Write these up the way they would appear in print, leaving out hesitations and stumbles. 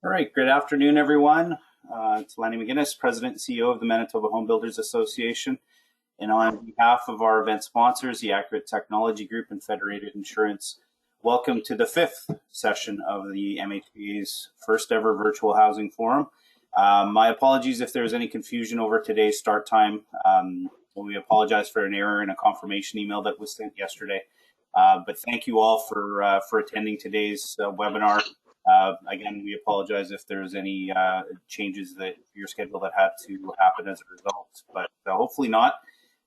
All right, good afternoon, everyone. It's Lanny McGinnis, President and CEO of the Manitoba Home Builders Association. And on behalf of our event sponsors, the Accurate Technology Group and Federated Insurance, welcome to the 5th session of the MHBA's first ever virtual housing forum. My apologies if there's any confusion over today's start time. We apologize for an error in a confirmation email that was sent yesterday. But thank you all for attending today's webinar. Again, we apologize if there's any changes that your schedule that had to happen as a result, but hopefully not.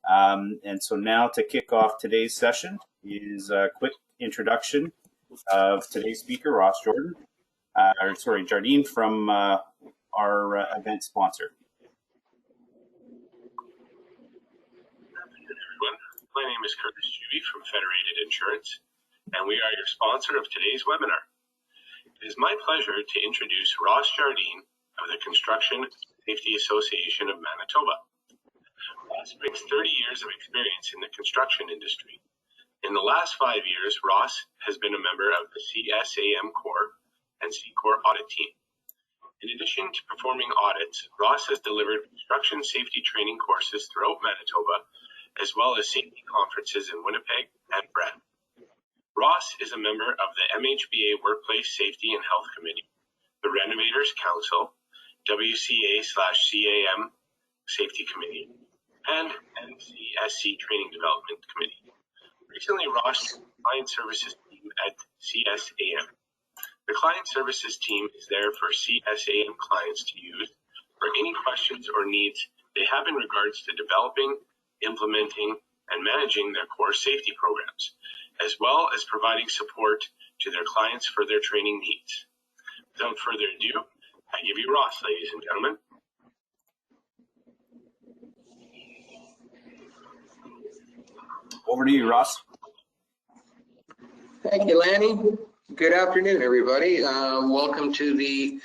And so now to kick off today's session is a quick introduction of today's speaker, Ross Jardine from our event sponsor. Good afternoon, everyone. My name is Curtis Juby from Federated Insurance, and we are your sponsor of today's webinar. It is my pleasure to introduce Ross Jardine of the Construction Safety Association of Manitoba. Ross brings 30 years of experience in the construction industry. In the last 5 years, Ross has been a member of the CSAM Core and C-Core audit team. In addition to performing audits, Ross has delivered construction safety training courses throughout Manitoba, as well as safety conferences in Winnipeg and Brad. Ross is a member of the MHBA Workplace Safety and Health Committee, the Renovators Council, WCA/CAM Safety Committee, and NCSC Training Development Committee. Recently, Ross joined the Client Services team at CSAM. The Client Services team is there for CSAM clients to use for any questions or needs they have in regards to developing, implementing, and managing their core safety programs, as well as providing support to their clients for their training needs. Without further ado, I give you Ross, ladies and gentlemen. Over to you, Ross. Thank you, Lanny. Good afternoon, everybody. Welcome to the,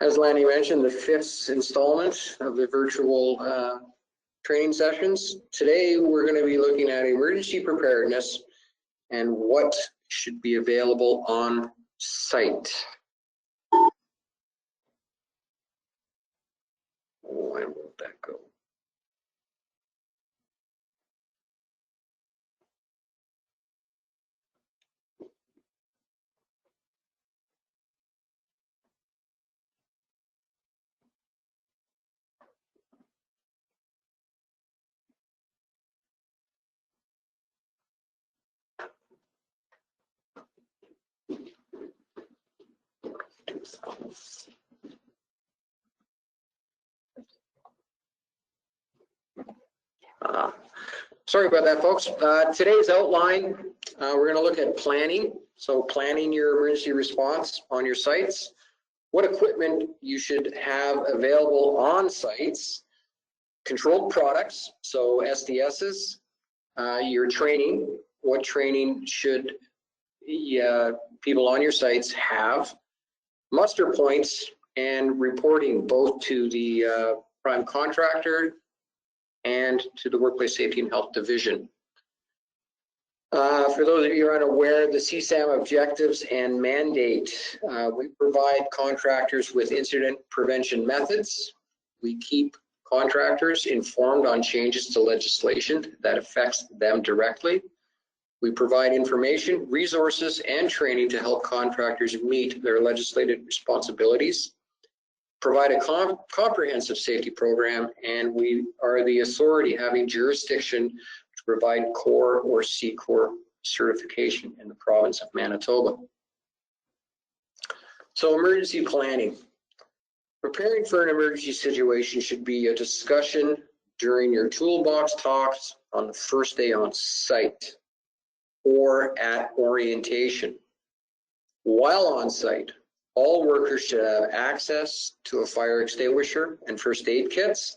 as Lanny mentioned, the 5th installment of the virtual training sessions. Today, we're going to be looking at emergency preparedness and what should be available on site. Why won't that go? Sorry about that, folks. Today's outline, we're going to look at planning. So planning your emergency response on your sites, what equipment you should have available on sites, controlled products, so SDSs, your training, what training should people on your sites have, muster points, and reporting both to the prime contractor and to the Workplace Safety and Health Division. For those of you who are unaware, the CSAM objectives and mandate, we provide contractors with incident prevention methods. We keep contractors informed on changes to legislation that affects them directly. We provide information, resources, and training to help contractors meet their legislated responsibilities, provide a comprehensive safety program, and we are the authority having jurisdiction to provide core or C-Core certification in the province of Manitoba. So emergency planning. Preparing for an emergency situation should be a discussion during your toolbox talks on the first day on site or at orientation. While on site, all workers should have access to a fire extinguisher and first aid kits.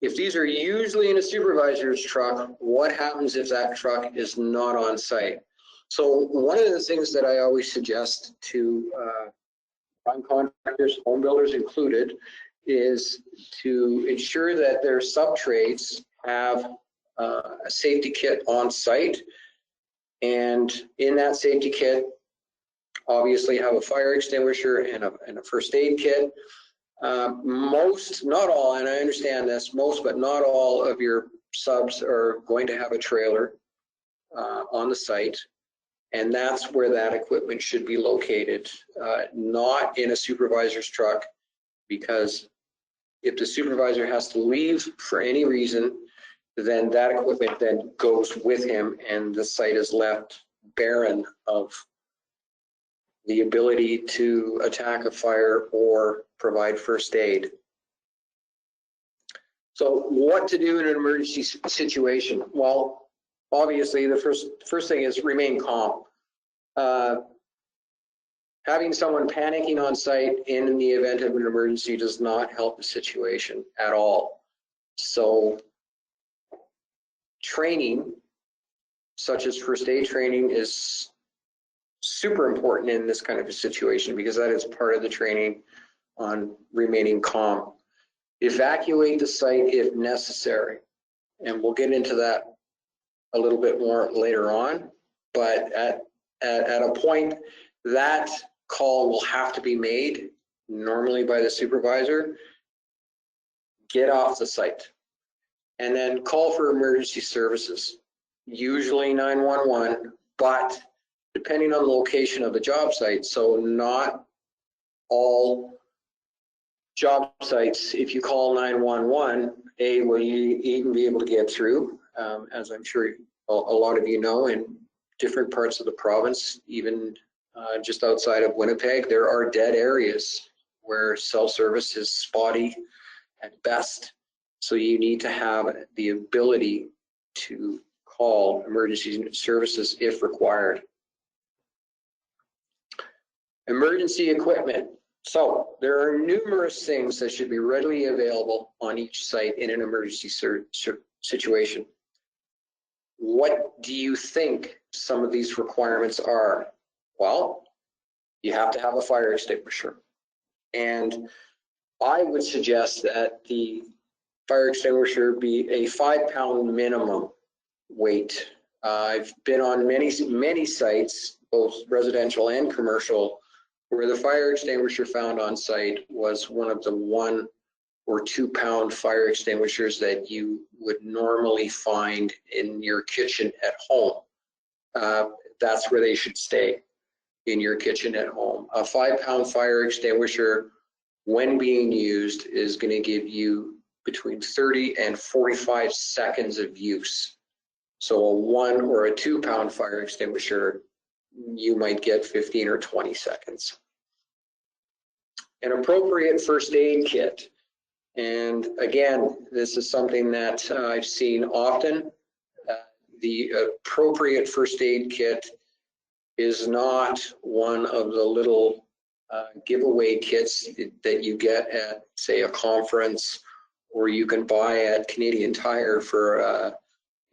If these are usually in a supervisor's truck, what happens if that truck is not on site? So one of the things that I always suggest to prime contractors, home builders included, is to ensure that their subtrades have a safety kit on site. And in that safety kit, obviously have a fire extinguisher and a first aid kit. Most, not all, and I understand this, most but not all of your subs are going to have a trailer on the site. And that's where that equipment should be located, not in a supervisor's truck, because if the supervisor has to leave for any reason, then that equipment then goes with him and the site is left barren of the ability to attack a fire or provide first aid. So what to do in an emergency situation? Well, obviously the first thing is remain calm. Having someone panicking on site in the event of an emergency does not help the situation at all. So training, such as first aid training, is super important in this kind of a situation because that is part of the training on remaining calm. Evacuate the site if necessary, and we'll get into that a little bit more later on, but at a point, that call will have to be made, normally by the supervisor. Get off the site and then call for emergency services, usually 911, but depending on the location of the job site. So not all job sites, if you call 911, will you even be able to get through? As I'm sure a lot of you know, in different parts of the province, even just outside of Winnipeg, there are dead areas where cell service is spotty at best. So you need to have the ability to call emergency services if required. Emergency equipment. So there are numerous things that should be readily available on each site in an emergency situation. What do you think some of these requirements are? Well, you have to have a fire extinguisher. And I would suggest that the fire extinguisher be a 5-pound minimum weight. I've been on many sites, both residential and commercial, where the fire extinguisher found on site was one of the 1 or 2 pound fire extinguishers that you would normally find in your kitchen at home. That's where they should stay, in your kitchen at home. A 5-pound fire extinguisher, when being used, is going to give you between 30 and 45 seconds of use. So a 1 or a 2 pound fire extinguisher, you might get 15 or 20 seconds. An appropriate first aid kit. And again, this is something that I've seen often. The appropriate first aid kit is not one of the little giveaway kits that you get at, say, a conference, or you can buy at Canadian Tire for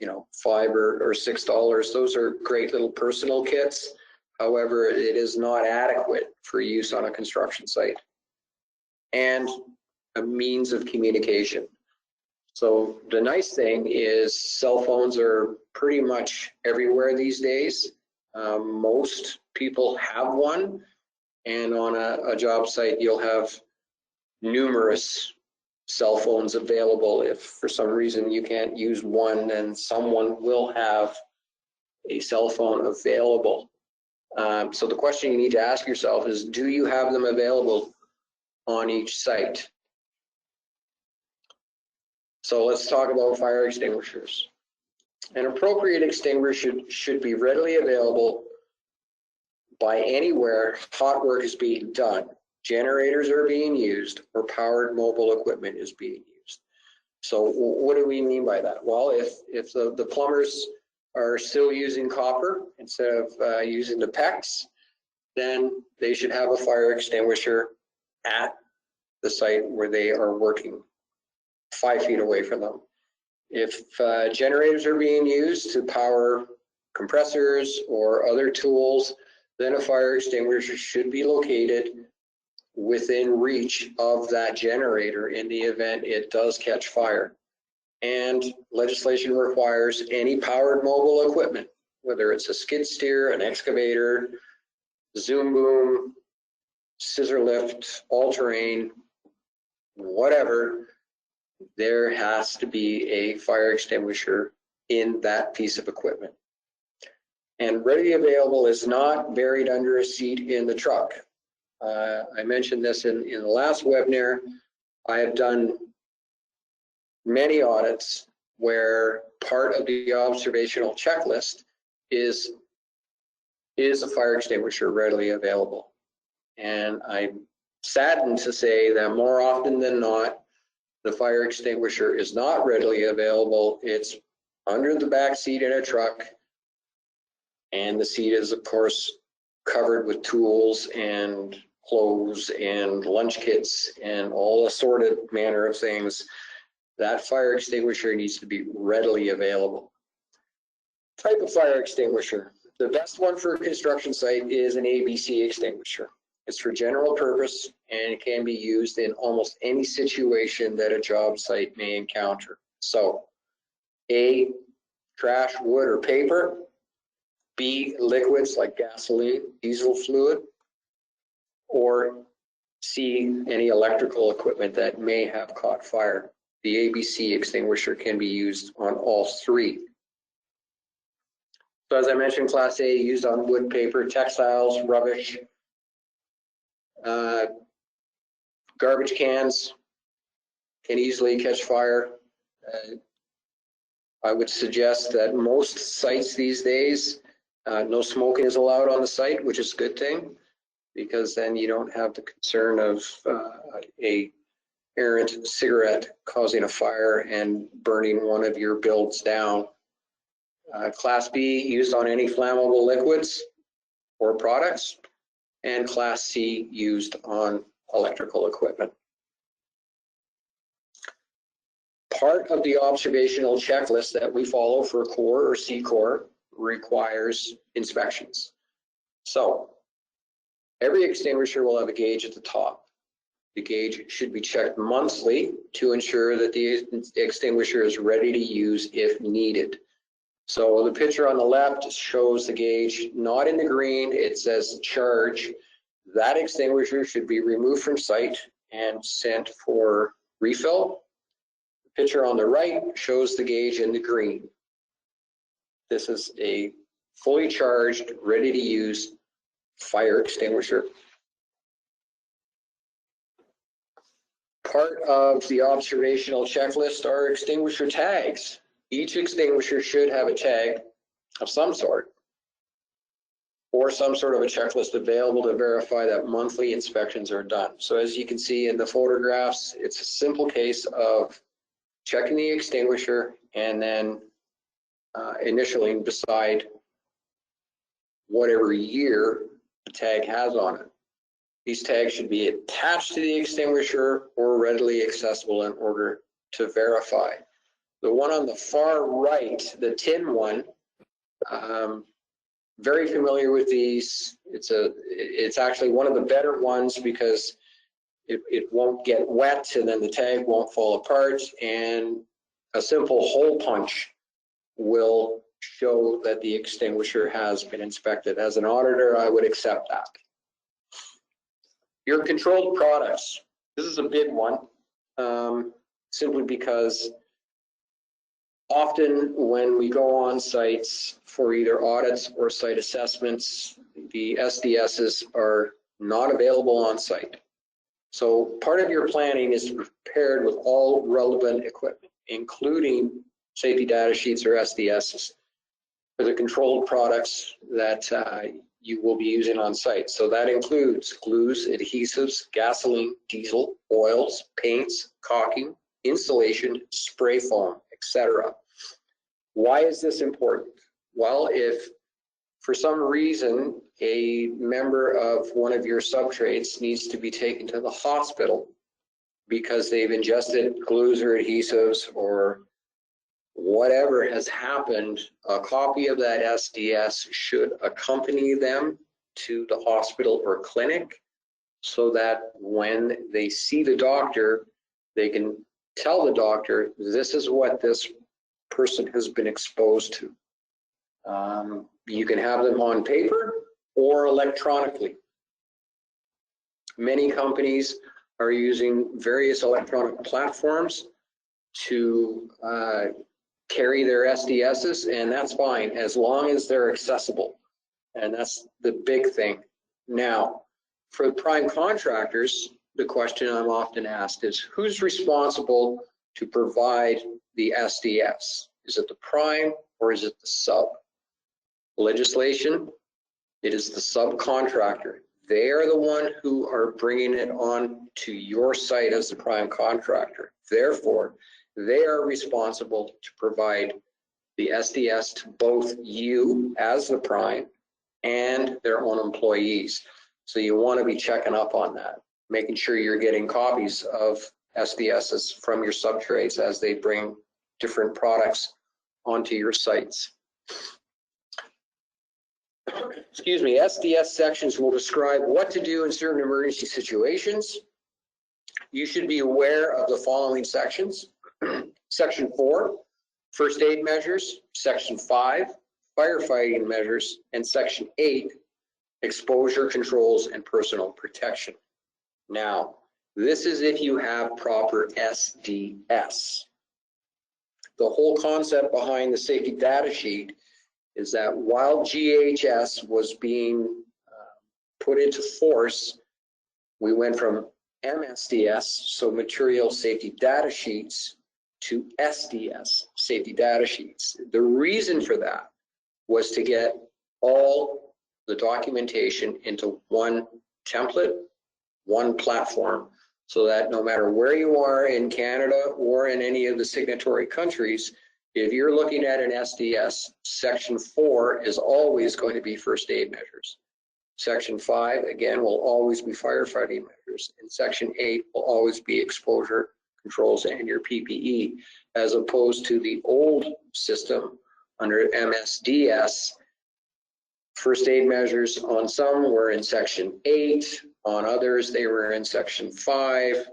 $5 or $6. Those are great little personal kits. However, it is not adequate for use on a construction site. And a means of communication. So the nice thing is cell phones are pretty much everywhere these days. Most people have one, and on a job site you'll have numerous cell phones available. If for some reason you can't use one, then someone will have a cell phone available. So the question you need to ask yourself is, do you have them available on each site? So let's talk about fire extinguishers. An appropriate extinguisher should be readily available by anywhere hot work is being done, generators are being used, or powered mobile equipment is being used. So what do we mean by that? Well, if the plumbers are still using copper instead of using the PEX, then they should have a fire extinguisher at the site where they are working, 5 feet away from them. If generators are being used to power compressors or other tools, then a fire extinguisher should be located within reach of that generator in the event it does catch fire. And legislation requires any powered mobile equipment, whether it's a skid steer, an excavator, zoom boom, scissor lift, all-terrain, whatever, there has to be a fire extinguisher in that piece of equipment. And readily available is not buried under a seat in the truck. I mentioned this in the last webinar. I have done many audits where part of the observational checklist is a fire extinguisher readily available? And I'm saddened to say that more often than not, the fire extinguisher is not readily available. It's under the back seat in a truck, and the seat is, of course, covered with tools and clothes and lunch kits and all assorted manner of things. That fire extinguisher needs to be readily available. Type of fire extinguisher. The best one for a construction site is an ABC extinguisher. It's for general purpose and it can be used in almost any situation that a job site may encounter. So, A, trash, wood, or paper. B, liquids like gasoline, diesel fluid. Or C, any electrical equipment that may have caught fire. The ABC extinguisher can be used on all three. So as I mentioned, Class A used on wood, paper, textiles, rubbish, garbage cans can easily catch fire. I would suggest that most sites these days, no smoking is allowed on the site, which is a good thing, because then you don't have the concern of a errant cigarette causing a fire and burning one of your builds down. Class B used on any flammable liquids or products, and Class C used on electrical equipment. Part of the observational checklist that we follow for CORE or C-Core requires inspections. So every extinguisher will have a gauge at the top. The gauge should be checked monthly to ensure that the extinguisher is ready to use if needed. So the picture on the left shows the gauge not in the green, it says charge. That extinguisher should be removed from site and sent for refill. The picture on the right shows the gauge in the green. This is a fully charged, ready to use fire extinguisher. Part of the observational checklist are extinguisher tags. Each extinguisher should have a tag of some sort or some sort of a checklist available to verify that monthly inspections are done. So as you can see in the photographs, it's a simple case of checking the extinguisher and then initialing beside whatever year the tag has on it. These tags should be attached to the extinguisher or readily accessible in order to verify. The one on the far right, the tin one, very familiar with these. It's actually one of the better ones because it won't get wet and then the tag won't fall apart, and a simple hole punch will show that the extinguisher has been inspected. As an auditor, I would accept that. Your controlled products. This is a big one, simply because often when we go on sites for either audits or site assessments, the SDSs are not available on site. So part of your planning is to be prepared with all relevant equipment, including safety data sheets or SDSs for the controlled products that you will be using on site. So that includes glues, adhesives, gasoline, diesel, oils, paints, caulking, insulation, spray foam, etc. Why is this important? Well, if for some reason a member of one of your subtrades needs to be taken to the hospital because they've ingested glues or adhesives or whatever has happened, a copy of that SDS should accompany them to the hospital or clinic so that when they see the doctor, they can tell the doctor, this is what this person has been exposed to. You can have them on paper or electronically. Many companies are using various electronic platforms to carry their SDSs, and that's fine as long as they're accessible. And that's the big thing. Now, for prime contractors, the question I'm often asked is, who's responsible to provide the SDS? Is it the prime or is it the sub? Legislation, it is the subcontractor. They are the one who are bringing it on to your site as the prime contractor. Therefore, they are responsible to provide the SDS to both you as the prime and their own employees. So you want to be checking up on that, making sure you're getting copies of SDSs from your subtrades as they bring different products onto your sites. Excuse me, SDS sections will describe what to do in certain emergency situations. You should be aware of the following sections. Section 4, first aid measures. Section 5, firefighting measures. And Section 8, exposure controls and personal protection. Now, this is if you have proper SDS. The whole concept behind the safety data sheet is that while GHS was being put into force, we went from MSDS, so material safety data sheets, to SDS, safety data sheets. The reason for that was to get all the documentation into one template, one platform, so that no matter where you are in Canada or in any of the signatory countries, if you're looking at an SDS, Section 4 is always going to be first aid measures. Section 5, again, will always be firefighting measures. And Section 8 will always be exposure controls and your PPE, as opposed to the old system under MSDS. First aid measures on some were in Section 8, on others they were in Section 5,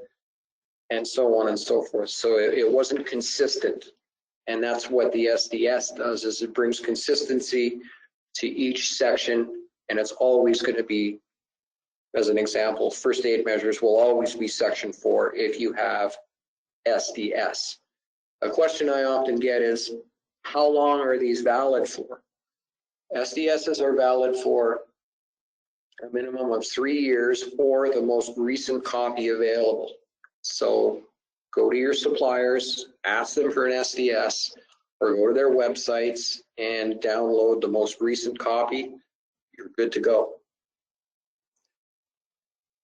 and so on and so forth. So it wasn't consistent. And that's what the SDS does, is it brings consistency to each section, and it's always going to be, as an example, first aid measures will always be Section 4 if you have SDS. A question I often get is, how long are these valid for? SDSs are valid for a minimum of 3 years or the most recent copy available. So go to your suppliers, ask them for an SDS, or go to their websites and download the most recent copy. You're good to go.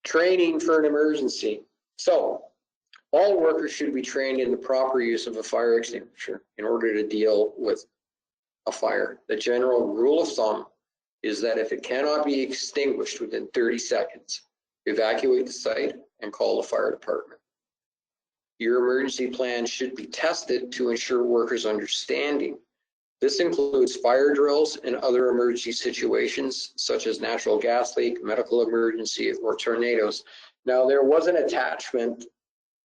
Training for an emergency. So all workers should be trained in the proper use of a fire extinguisher in order to deal with a fire. The general rule of thumb is that if it cannot be extinguished within 30 seconds, evacuate the site and call the fire department. Your emergency plan should be tested to ensure workers' understanding. This includes fire drills and other emergency situations, such as natural gas leak, medical emergency, or tornadoes. Now, there was an attachment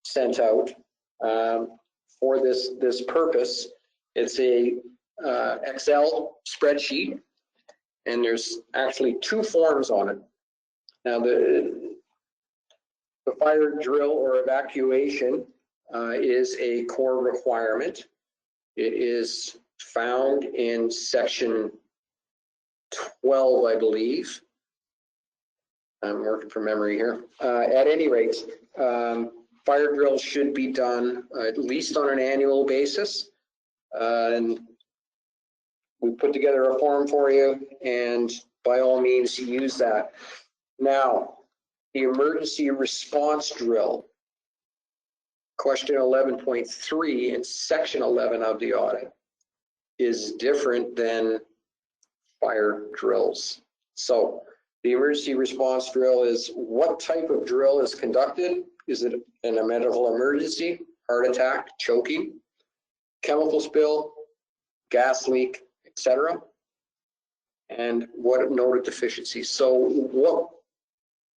sent out for this purpose. It's a Excel spreadsheet, and there's actually 2 forms on it. Now, the fire drill or evacuation is a core requirement. It is found in Section 12, I believe. I'm working from memory here. At any rate, fire drills should be done at least on an annual basis. And we put together a form for you, and by all means use that. Now, the emergency response drill, question 11.3 in section 11 of the audit, is different than fire drills. So the emergency response drill is what type of drill is conducted? Is it in a medical emergency, heart attack, choking, chemical spill, gas leak, etc.? And what noted deficiencies? So what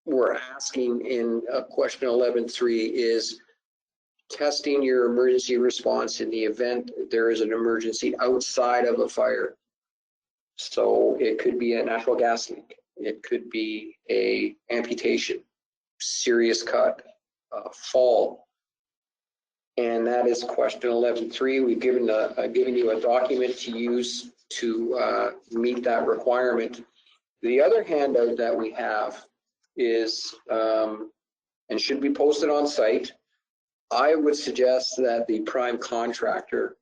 we're asking in question 11.3 is, testing your emergency response in the event there is an emergency outside of a fire. So it could be a natural gas leak. It could be a amputation, serious cut, fall. And that is question 11.3. We've given you a document to use to meet that requirement. The other handout that we have is, and should be posted on site, I would suggest that the prime contractor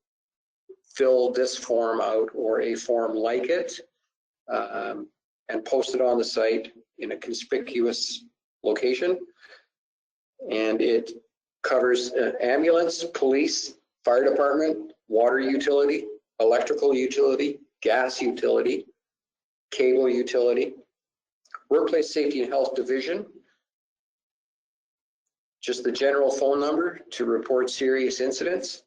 fill this form out or a form like it and post it on the site in a conspicuous location. And it covers ambulance, police, fire department, water utility, electrical utility, gas utility, cable utility, workplace safety and health division, just the general phone number to report serious incidents,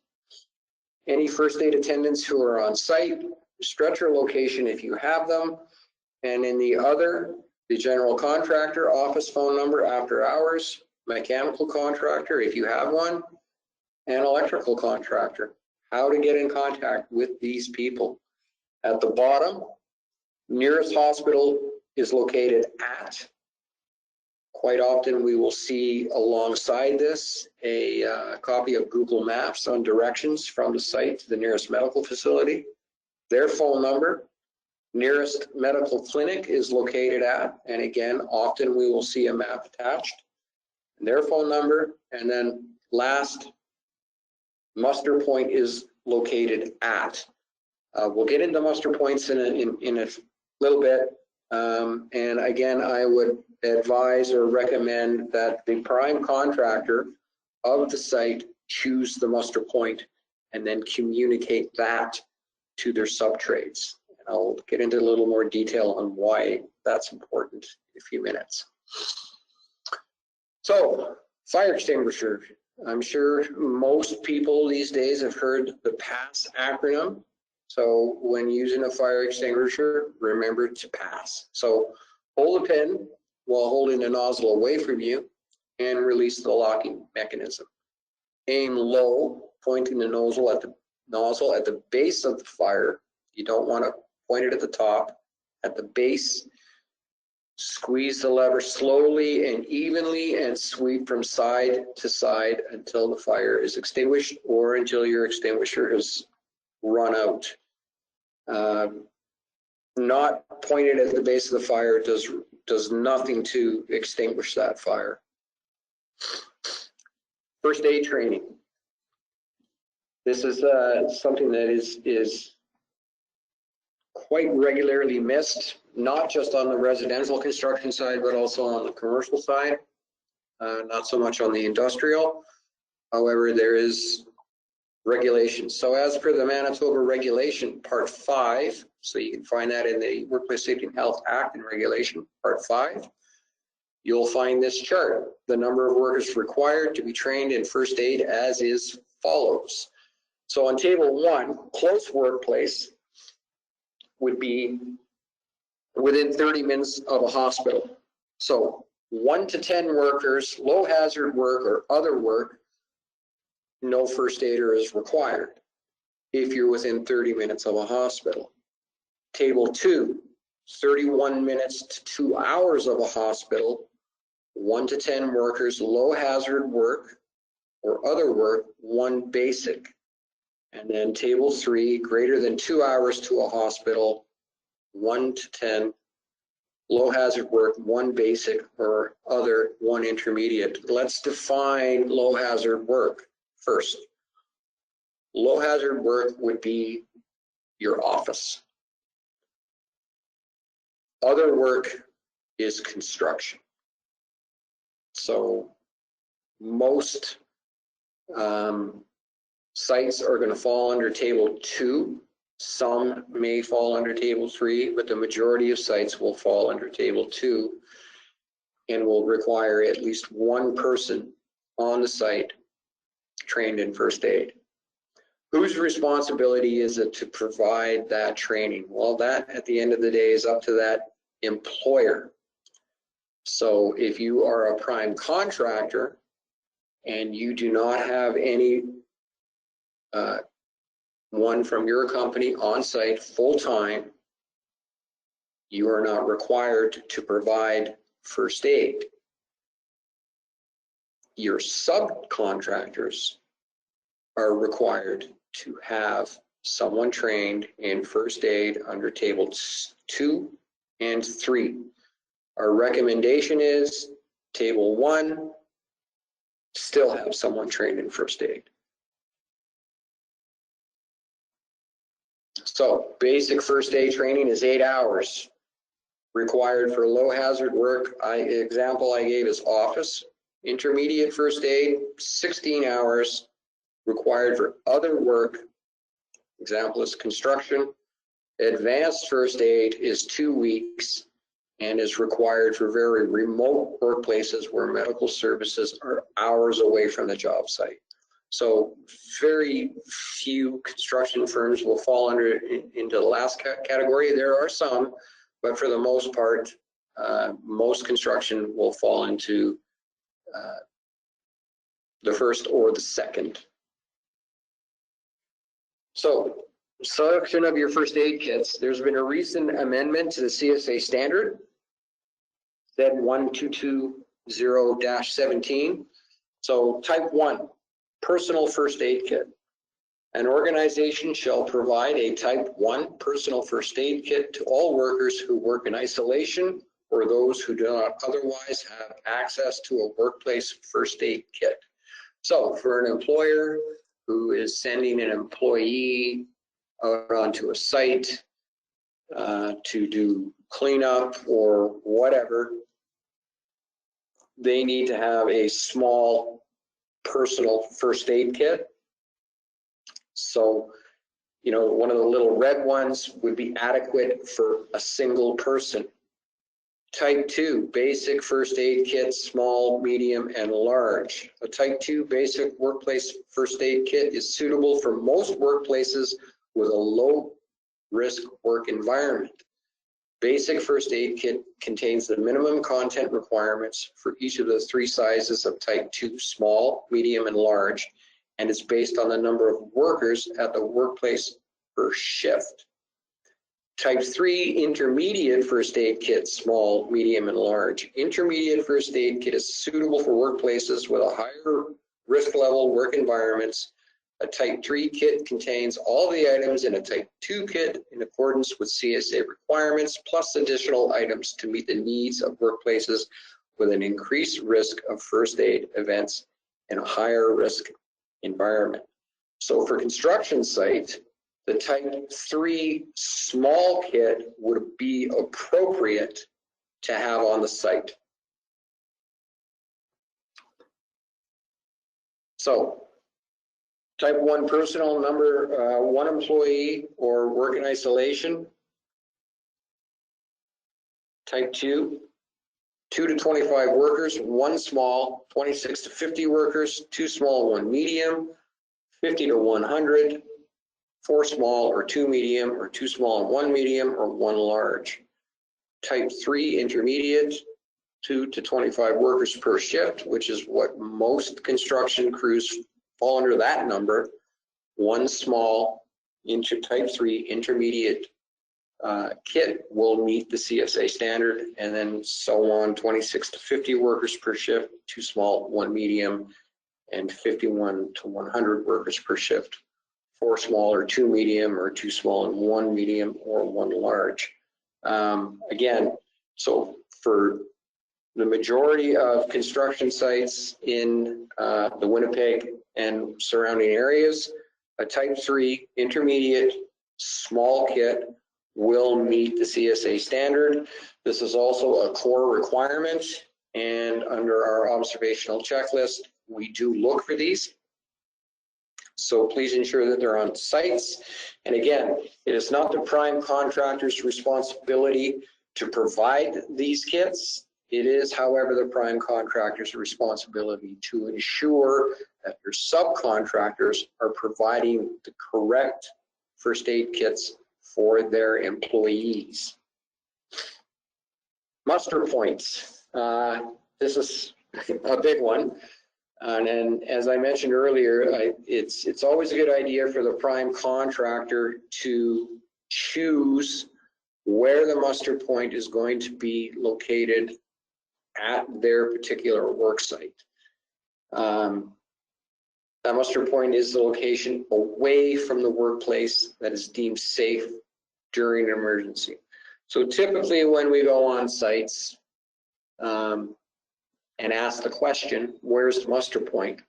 any first aid attendants who are on site, stretcher location if you have them, and in the other, the general contractor office phone number after hours, mechanical contractor if you have one, and electrical contractor, how to get in contact with these people. At the bottom, nearest hospital is located at. Quite often we will see alongside this a copy of Google Maps on directions from the site to the nearest medical facility. Their phone number, nearest medical clinic is located at, and again, often we will see a map attached. Their phone number, and then last, muster point is located at. We'll get into muster points in a little bit. And again, I would advise or recommend that the prime contractor of the site choose the muster point and then communicate that to their subtrades. And I'll get into a little more detail on why that's important in a few minutes. So, fire extinguisher. I'm sure most people these days have heard the PASS acronym. So when using a fire extinguisher, remember to pass. So hold the pin while holding the nozzle away from you and release the locking mechanism. Aim low, pointing the nozzle at the base of the fire. You don't want to point it at the top. At the base, squeeze the lever slowly and evenly and sweep from side to side until the fire is extinguished or until your extinguisher has run out. Not pointed at the base of the fire does nothing to extinguish that fire. First aid training. This is something that is quite regularly missed, not just on the residential construction side, but also on the commercial side, not so much on the industrial. However, there is regulations. So as per the Manitoba Regulation, Part 5, so you can find that in the Workplace Safety and Health Act and Regulation, Part 5, you'll find this chart. The number of workers required to be trained in first aid as is follows. So on Table 1, close workplace would be within 30 minutes of a hospital. So 1 to 10 workers, low hazard work or other work, no first aider is required if you're within 30 minutes of a hospital. Table 2, 31 minutes to 2 hours of a hospital, 1 to 10 workers, low hazard work or other work, 1 basic. And then Table 3, greater than 2 hours to a hospital, 1 to 10, low hazard work, 1 basic or other, 1 intermediate. Let's define low hazard work. First, low hazard work would be your office. Other work is construction. So most sites are going to fall under Table 2. Some may fall under Table 3, but the majority of sites will fall under Table 2 and will require at least 1 person on the site trained in first aid. Whose responsibility is it to provide that training? Well, that at the end of the day is up to that employer. So if you are a prime contractor and you do not have any one from your company on site full-time, you are not required to provide first aid. Your subcontractors are required to have someone trained in first aid under tables 2 and 3. Our recommendation is table 1, still have someone trained in first aid. So basic first aid training is 8 hours. Required for low hazard work, example I gave is office. Intermediate first aid, 16 hours. Required for other work, example is construction. Advanced first aid is 2 weeks and is required for very remote workplaces where medical services are hours away from the job site. So very few construction firms will fall into the last category. There are some, but for the most part, most construction will fall into the first or the second. So, selection of your first aid kits. There's been a recent amendment to the CSA standard, Z 1220-17. So type 1, personal first aid kit. An organization shall provide a type 1 personal first aid kit to all workers who work in isolation or those who do not otherwise have access to a workplace first aid kit. So for an employer who is sending an employee out onto a site to do cleanup or whatever, they need to have a small personal first aid kit. So, you know, one of the little red ones would be adequate for a single person. Type 2, basic first aid kit, small, medium, and large. A type 2 basic workplace first aid kit is suitable for most workplaces with a low risk work environment. Basic first aid kit contains the minimum content requirements for each of the 3 sizes of type 2, small, medium, and large, and is based on the number of workers at the workplace per shift. Type 3 intermediate first aid kit, small, medium, and large. Intermediate first aid kit is suitable for workplaces with a higher risk level work environments. A type 3 kit contains all the items in a type 2 kit in accordance with CSA requirements, plus additional items to meet the needs of workplaces with an increased risk of first aid events in a higher risk environment. So for construction site, the type 3 small kit would be appropriate to have on the site. So type 1 personal, number 1 employee or work in isolation. Type 2, 2 to 25 workers, 1 small, 26 to 50 workers, 2 small, 1 medium, 50 to 100, 4 small or 2 medium, or 2 small and 1 medium, or 1 large. Type 3 intermediate, 2 to 25 workers per shift, which is what most construction crews fall under that number. 1 small into type 3 intermediate kit will meet the CSA standard, and then so on, 26 to 50 workers per shift, 2 small, 1 medium, and 51 to 100 workers per shift. 4 small or 2 medium, or 2 small and 1 medium, or 1 large. Again, so for the majority of construction sites in the Winnipeg and surrounding areas, a type 3 intermediate small kit will meet the CSA standard. This is also a core requirement, and under our observational checklist, we do look for these. So please ensure that they're on sites. And again, it is not the prime contractor's responsibility to provide these kits. It is, however, the prime contractor's responsibility to ensure that your subcontractors are providing the correct first aid kits for their employees. Muster points. This is a big one. And as I mentioned earlier, it's always a good idea for the prime contractor to choose where the muster point is going to be located at their particular work site. That muster point is the location away from the workplace that is deemed safe during an emergency. So typically when we go on sites and ask the question, where's the muster point?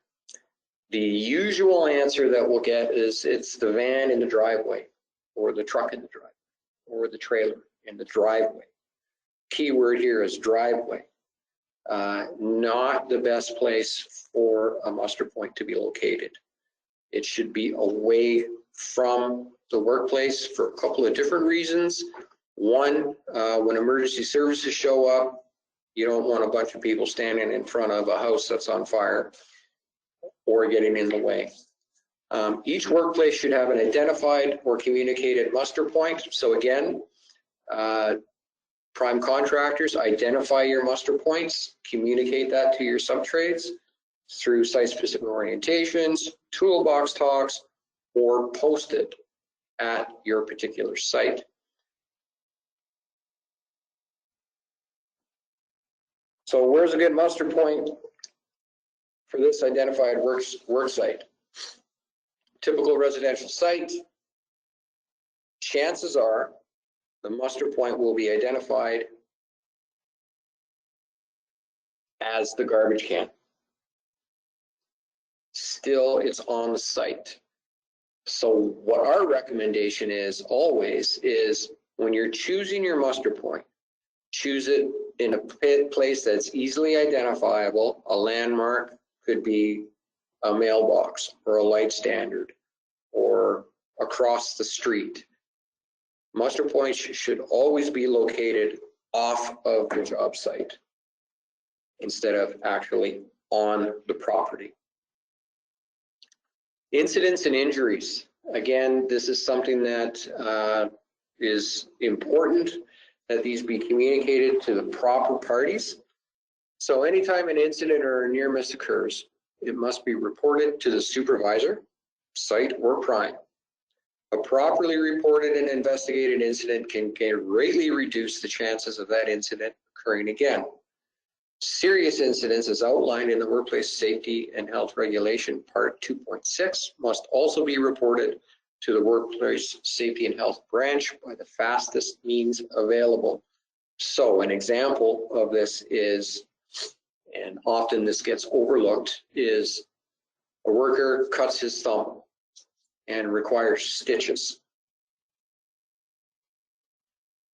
The usual answer that we'll get is it's the van in the driveway, or the truck in the driveway, or the trailer in the driveway. Keyword here is driveway. Not the best place for a muster point to be located. It should be away from the workplace for a couple of different reasons. One, when emergency services show up, you don't want a bunch of people standing in front of a house that's on fire or getting in the way. Each workplace should have an identified or communicated muster point. So again, prime contractors, identify your muster points, communicate that to your subtrades through site-specific orientations, toolbox talks, or post it at your particular site. So where's a good muster point for this identified work site? Typical residential site, chances are the muster point will be identified as the garbage can. Still, it's on the site. So what our recommendation is always is when you're choosing your muster point, choose it in a place that's easily identifiable. A landmark could be a mailbox or a light standard or across the street. Muster points should always be located off of the job site instead of actually on the property. Incidents and injuries. Again, this is something that is important, that these be communicated to the proper parties. So anytime an incident or a near miss occurs, it must be reported to the supervisor, site or prime. A properly reported and investigated incident can greatly reduce the chances of that incident occurring again. Serious incidents, as outlined in the Workplace Safety and Health Regulation Part 2.6, must also be reported to the Workplace Safety and Health Branch by the fastest means available. So an example of this is, and often this gets overlooked, is a worker cuts his thumb and requires stitches,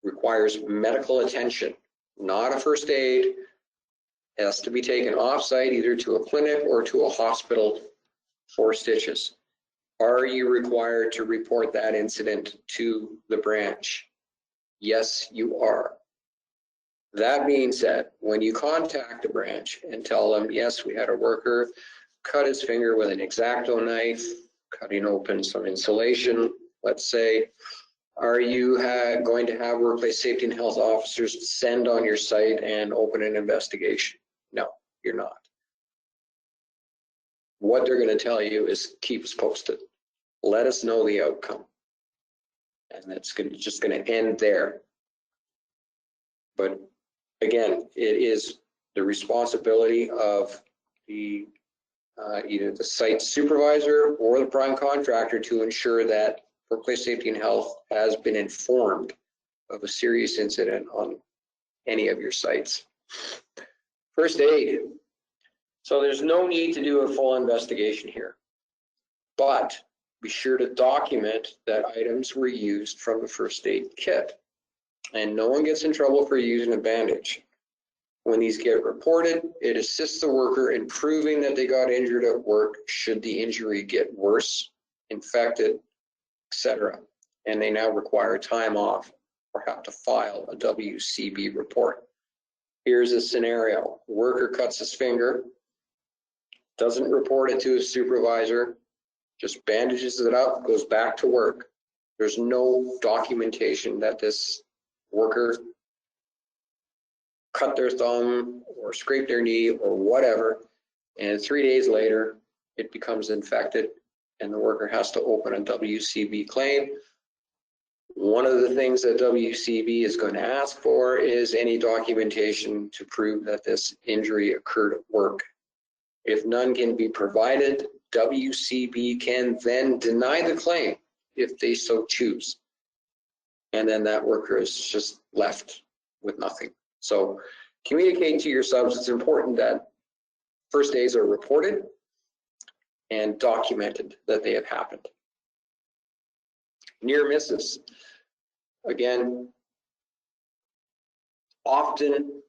requires medical attention, not a first aid. It has to be taken off-site, either to a clinic or to a hospital for stitches. Are you required to report that incident to the branch? Yes, you are. That being said, when you contact the branch and tell them, yes, we had a worker cut his finger with an X-Acto knife, cutting open some insulation, let's say, are you going to have workplace safety and health officers descend on your site and open an investigation? No, you're not. What they're going to tell you is keep us posted. Let us know the outcome. And that's just going to end there. But again, it is the responsibility of the either the site supervisor or the prime contractor to ensure that workplace safety and health has been informed of a serious incident on any of your sites. First aid. So there's no need to do a full investigation here, but be sure to document that items were used from the first aid kit, and no one gets in trouble for using a bandage. When these get reported, it assists the worker in proving that they got injured at work should the injury get worse, infected, etc. And they now require time off or have to file a WCB report. Here's a scenario. Worker cuts his finger, doesn't report it to his supervisor, just bandages it up, goes back to work. There's no documentation that this worker cut their thumb or scraped their knee or whatever. and 3 days later, it becomes infected and the worker has to open a WCB claim. One of the things that WCB is going to ask for is any documentation to prove that this injury occurred at work. If none can be provided, WCB can then deny the claim if they so choose. And then that worker is just left with nothing. So communicate to your subs. It's important that first days are reported and documented that they have happened. Near misses. Again, often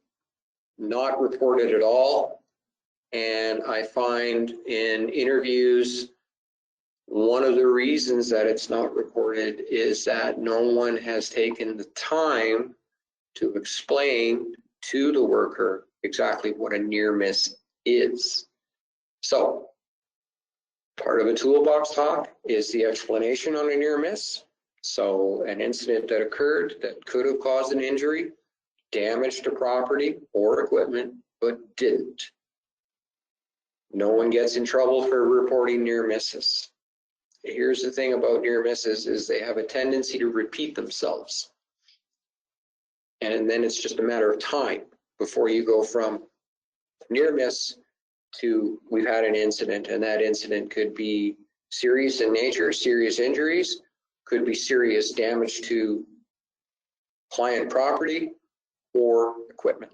not reported at all. And I find in interviews, one of the reasons that it's not reported is that no one has taken the time to explain to the worker exactly what a near miss is. So part of a toolbox talk is the explanation on a near miss. So an incident that occurred that could have caused an injury, damage to property or equipment, but didn't. No one gets in trouble for reporting near misses. Here's the thing about near misses is they have a tendency to repeat themselves. And then it's just a matter of time before you go from near miss to we've had an incident, and that incident could be serious in nature, serious injuries, could be serious damage to client property or equipment.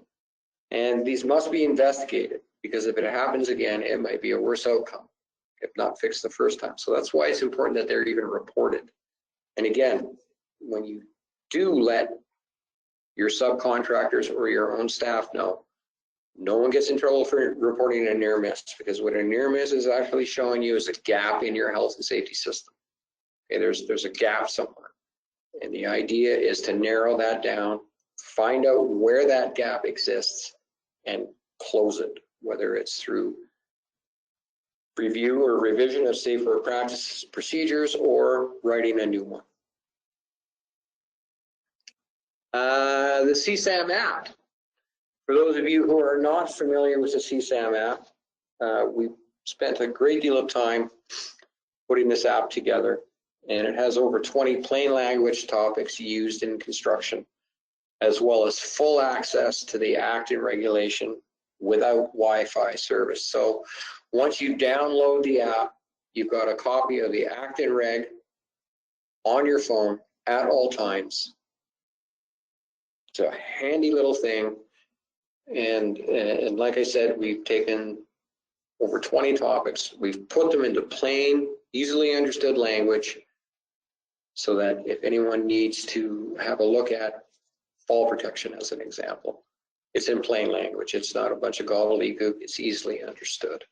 And these must be investigated, because if it happens again, it might be a worse outcome if not fixed the first time. So that's why it's important that they're even reported. And again, when you do let your subcontractors or your own staff know, no one gets in trouble for reporting a near miss, because what a near miss is actually showing you is a gap in your health and safety system. Okay, there's a gap somewhere. And the idea is to narrow that down, find out where that gap exists, and close it, whether it's through review or revision of safer practices, procedures, or writing a new one. The CSAM App. For those of you who are not familiar with the CSAM App, we spent a great deal of time putting this app together, and it has over 20 plain language topics used in construction, as well as full access to the Act and regulation without Wi-Fi service. So once you download the app, you've got a copy of the Act and Reg on your phone at all times. It's a handy little thing. And like I said, we've taken over 20 topics. We've put them into plain, easily understood language so that if anyone needs to have a look at fall protection as an example, it's in plain language. It's not a bunch of gobbledygook. It's easily understood.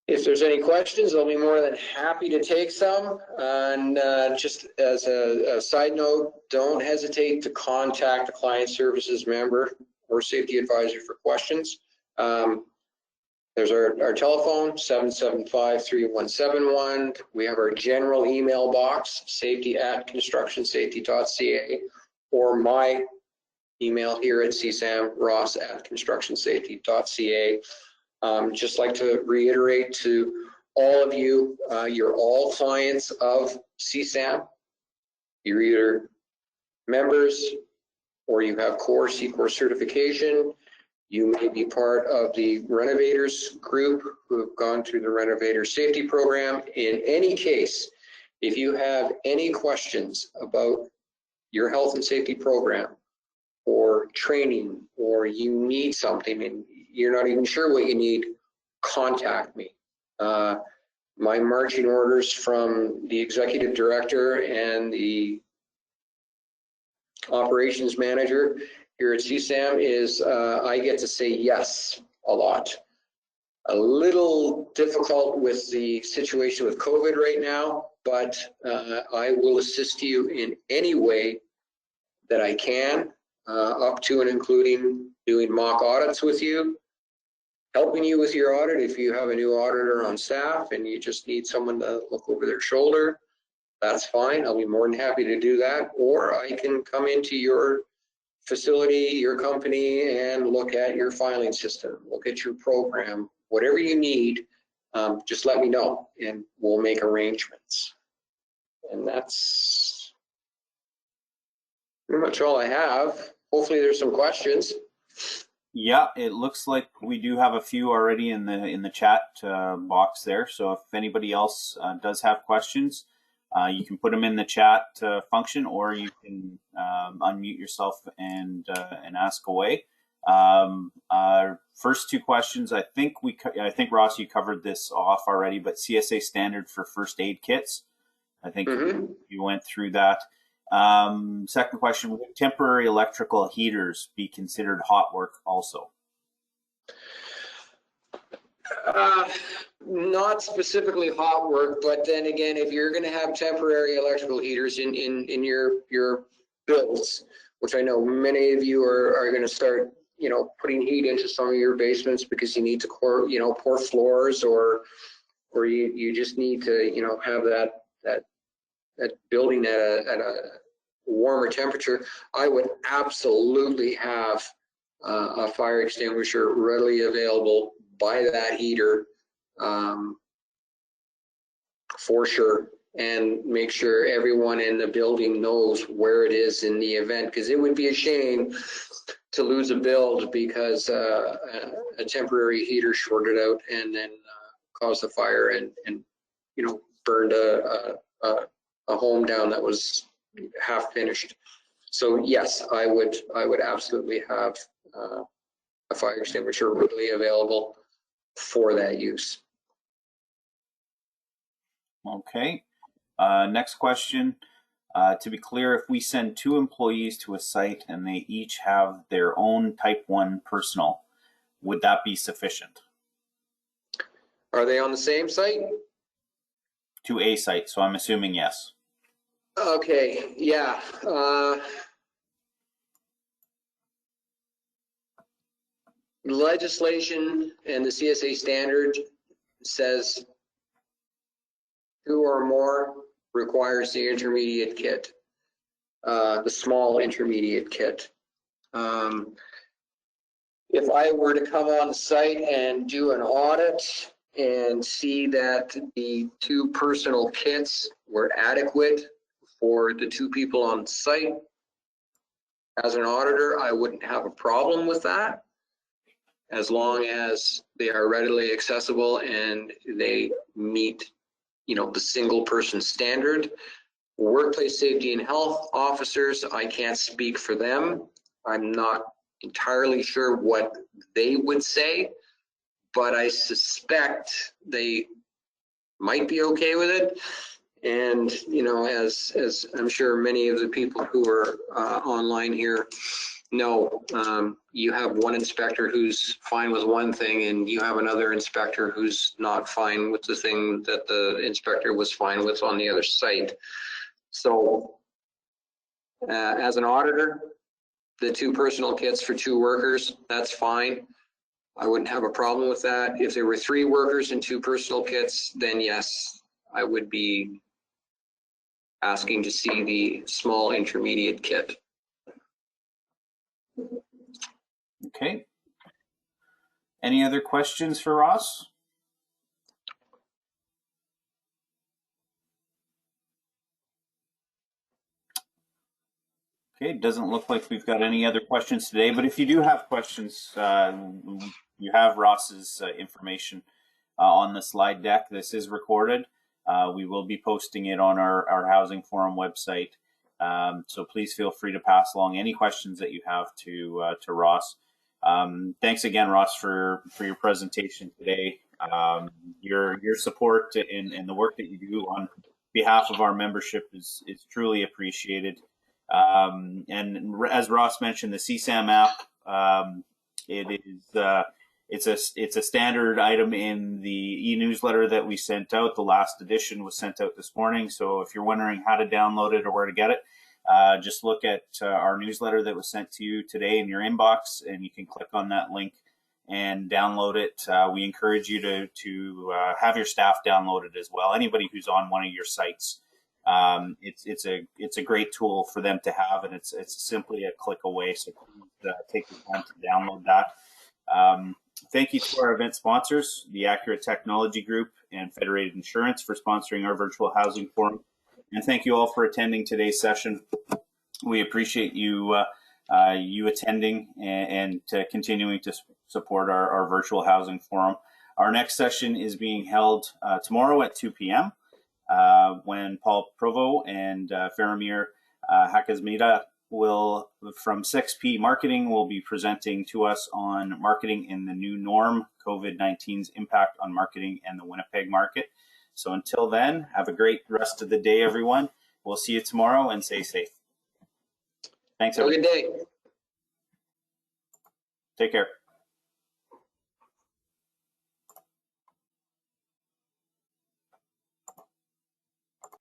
If there's any questions, I'll be more than happy to take some. And just as a side note, don't hesitate to contact a client services member or safety advisor for questions. There's our telephone, 775-3171. We have our general email box, safety@constructionsafety.ca, or my email here at CSAM, ross@constructionsafety.ca. Just like to reiterate to all of you, you're all clients of CSAM. You're either members or you have core C-Core certification. You may be part of the renovators group who have gone through the renovator safety program. In any case, if you have any questions about your health and safety program or training, or you need something and you're not even sure what you need, contact me. My marching orders from the executive director and the operations manager here at CSAM is I get to say yes a lot. A little difficult with the situation with COVID right now, but I will assist you in any way that I can, up to and including doing mock audits with you, helping you with your audit if you have a new auditor on staff and you just need someone to look over their shoulder. That's fine. I'll be more than happy to do that. Or I can come into your facility, your company, and look at your filing system, look at your program, whatever you need, just let me know and we'll make arrangements. And that's pretty much all I have. Hopefully there's some questions. Yeah, it looks like we do have a few already in the chat box there. So if anybody else does have questions, you can put them in the chat function, or you can unmute yourself and ask away. Our first two questions, I think Ross, you covered this off already, but CSA standard for first aid kits. I think you went through that. Second question, would temporary electrical heaters be considered hot work also? Not specifically hot work, but then again, if you're going to have temporary electrical heaters in your builds, which I know many of you are going to start, putting heat into some of your basements because you need to pour floors, or you just need to, have that building at a warmer temperature. I would absolutely have a fire extinguisher readily available by that heater, for sure, and make sure everyone in the building knows where it is in the event, because it would be a shame to lose a build because a temporary heater shorted out and then caused a fire and burned a home down that was half finished. So yes, I would absolutely have a fire extinguisher readily available for that use. Okay. Next question. To be clear, if we send 2 employees to a site and they each have their own type 1 personal, would that be sufficient? Are they on the same site? To a site, so I'm assuming yes. Okay, yeah. Legislation and the CSA standard says 2 or more requires the intermediate kit, the small intermediate kit. If I were to come on site and do an audit and see that the 2 personal kits were adequate for the 2 people on site, as an auditor, I wouldn't have a problem with that, as long as they are readily accessible and they meet, the single person standard. Workplace safety and health officers, I can't speak for them. I'm not entirely sure what they would say, but I suspect they might be okay with it. And, as I'm sure many of the people who are online here know, you have one inspector who's fine with one thing and you have another inspector who's not fine with the thing that the inspector was fine with on the other site. So as an auditor, the 2 personal kits for 2 workers, that's fine. I wouldn't have a problem with that. If there were 3 workers and 2 personal kits, then yes, I would be asking to see the small intermediate kit. Okay. Any other questions for Ross? Okay, it doesn't look like we've got any other questions today, but if you do have questions, you have Ross's information on the slide deck. This is recorded. We will be posting it on our Housing Forum website. So please feel free to pass along any questions that you have to Ross. Thanks again, Ross, for your presentation today. Your support and the work that you do on behalf of our membership is truly appreciated. And as Ross mentioned, the CSAM app, it's a standard item in the e-newsletter that we sent out. The last edition was sent out this morning. So if you're wondering how to download it or where to get it, just look at our newsletter that was sent to you today in your inbox, and you can click on that link and download it. We encourage you to have your staff download it as well. Anybody who's on one of your sites, it's a great tool for them to have, and it's simply a click away. So please, take the time to download that. Thank you to our event sponsors, the Accurate Technology Group and Federated Insurance, for sponsoring our virtual housing forum. And thank you all for attending today's session. We appreciate you attending and continuing to support our virtual housing forum. Our next session is being held tomorrow at 2 p.m. When Paul Provo and Faramir Hakazmida will, from 6P Marketing, will be presenting to us on marketing in the new norm, COVID-19's impact on marketing and the Winnipeg market. So until then, have a great rest of the day, everyone. We'll see you tomorrow, and stay safe. Thanks, everyone. Have a good day. Take care.